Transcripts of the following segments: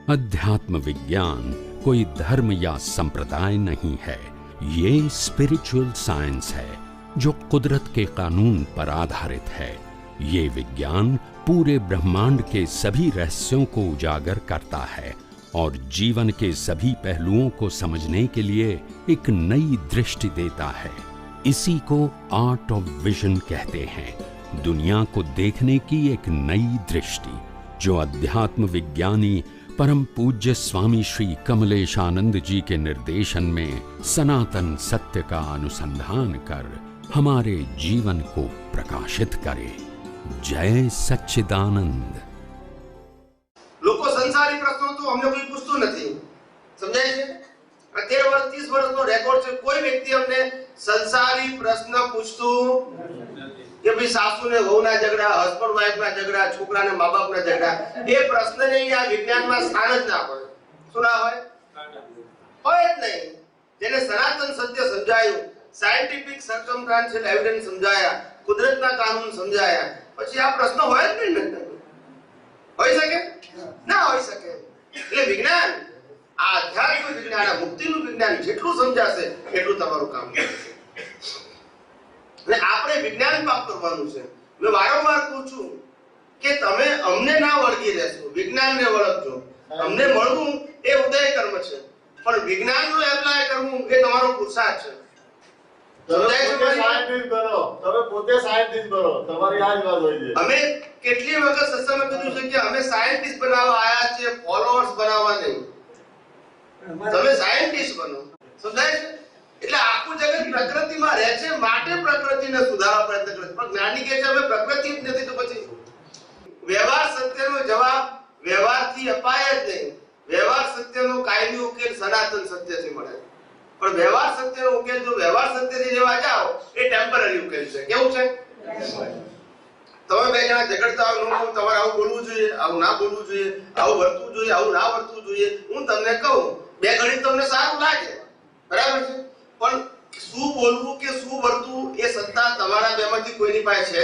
अध्यात्म विज्ञान कोई धर्म या संप्रदाय नहीं है, ये स्पिरिचुअल साइंस है जो कुदरत के कानून पर आधारित है। ये विज्ञान पूरे ब्रह्मांड के सभी रहस्यों को उजागर करता है और जीवन के सभी पहलुओं को समझने के लिए एक नई दृष्टि देता है। इसी को आर्ट ऑफ विजन कहते हैं, दुनिया को देखने की एक नई दृष्टि, जो अध्यात्म विज्ञानी परम पूज्य स्वामी श्री कमलेशानंद जी के निर्देशन में सनातन सत्य का अनुसंधान कर हमारे जीवन को प्रकाशित करे। जय सच्चिदानंद। लोको संसारी प्रश्नों तो हमने कोई पूछतो नहीं, समझाय छे? 13 वर्ष 30 वर्ष नो रेकॉर्ड छे, कोई व्यक्ति हमने संसारी प्रश्न पूछतो કે ભાઈ સાસુ ને વહુ ના ઝઘડા, હસબન્ડ વાઈફ ના ઝઘડા, છોકરા ને મા બાપ ના ઝઘડા, એ પ્રશ્ન ને આ વિજ્ઞાનમાં સ્થાન જ ના હોય। શું ના હોય? હોય જ નહીં। જેને સનાતન સત્ય સમજાયું, સાયન્ટિફિક સર્કમસ્ટાન્શિયલ એવિડન્સ સમજાયા, કુદરતના કાનૂન સમજાયા, પછી આ પ્રશ્ન હોય જ નહીં। હોઈ શકે? ના હોઈ શકે। એટલે વિજ્ઞાન, આ આધ્યાત્મિક વિજ્ઞાન, આ મુક્તિનું વિજ્ઞાન જેટલું સમજાશે એટલું તમારું કામ કરશે। અને આપણે વિજ્ઞાન પાપ કરવાનું છે। મેં વારંવાર કહું છું કે તમે અમને ના વળગી રહેશો, વિજ્ઞાનને વળગજો। અમને મળવું એ ઉદય કર્મ છે, પણ વિજ્ઞાનનું એપ્લાય કરવું એ તમારો પુરુષાર્થ છે। અમે કેટલી વખત સત્સંગમાં કીધું છે કે અમે સાયન્ટિસ્ટ બનાવવા આયા છીએ, ફોલોઅર્સ બનાવવા નહીં। તમે સાયન્ટિસ્ટ બનો, સમજાય છે? એટલે આખું જગત પ્રકૃતિમાં રહે છે, માટે પ્રકૃતિને સુધારવા પ્રયત્ન કરે છે। પણ જ્ઞાની કહે છે હવે પ્રકૃતિ જ નથી, તો પછી વ્યવહાર સત્યનો જવાબ વ્યવહારથી અપાય જ નહીં। વ્યવહાર સત્યનો કાયમી ઉકેલ સનાતન સત્યથી મળે, પણ વ્યવહાર સત્યનો ઉકેલ જો વ્યવહાર સત્યથી લેવા જાઓ એ ટેમ્પરરી ઉકેલ છે। કેવું છે? તમે બે જણા ઝઘડતા હોય, તમારે આવું બોલવું જોઈએ, આવું ના બોલવું જોઈએ, આવું વર્તવું જોઈએ, આવું ના વર્તવું જોઈએ, હું તમને કહું, બે ઘડી તમને સારું લાગે, બરાબર છે, પણ શું બોલવું કે શું વર્તવું એ સત્તા તમારા બેમાંથી કોઈની પાસે છે।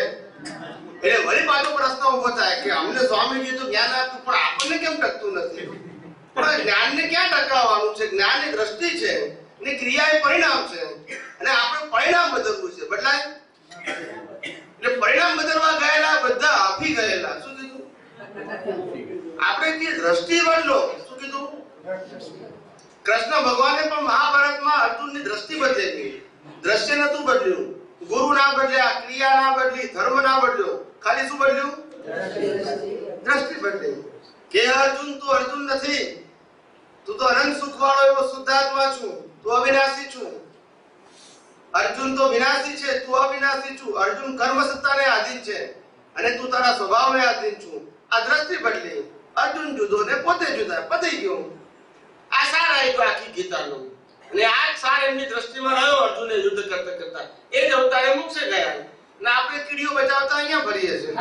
એટલે વળી પાછો પ્રશ્ન ઉભો થાય કે અમને સ્વામીજીએ તો જ્ઞાન આપ્યું પણ આપણને કેમ ટકતું નથી? પણ જ્ઞાનને ક્યાં ટકાવવાનું છે? જ્ઞાન એ દ્રષ્ટિ છે અને ક્રિયા એ પરિણામ છે, અને આપણે પરિણામ બદલવું છે। બદલાય એટલે પરિણામ બદલવા ગયેલા બધા હાફી ગયેલા। શું કીધું? આપણે જે દ્રષ્ટિ બદલો, શું કીધું? કૃષ્ણ ભગવાને પણ મહાભારતમાં અર્જુનની દ્રષ્ટિ બદલેલી, દ્રશ્ય નતું બદલ્યું, ગુરુ ના બદલ્યા, ક્રિયા ના બદલી, ધર્મ ના બદલ્યો, ખાલી શું બદલ્યું? દ્રષ્ટિ બદલી। કે અર્જુન તું અર્જુન નથી, તું તો અનંત સુખ વાળો એવો શુદ્ધાત્મા છું, તું અવિનાશી છું। અર્જુન તો વિનાશી છે, તું અવિનાશી છું। અર્જુન કર્મ સત્તાને આધીન છે અને તું તારા સ્વભાવને આધીન છું। આ દ્રષ્ટિ બદલી, અર્જુન જુદો ને પોતે જુદા, પતી ગયું। આ સાર આવ્યો આખી ગીતાનો, અને આ સાર એમની દ્રષ્ટિમાં રહ્યો અર્જુને યુદ્ધ કરતા કરતા, એ જ અવતારે મોક્ષે ગયા, અને આપણે કીડીઓ બચાવતા અહીંયા ફરીએ છીએ।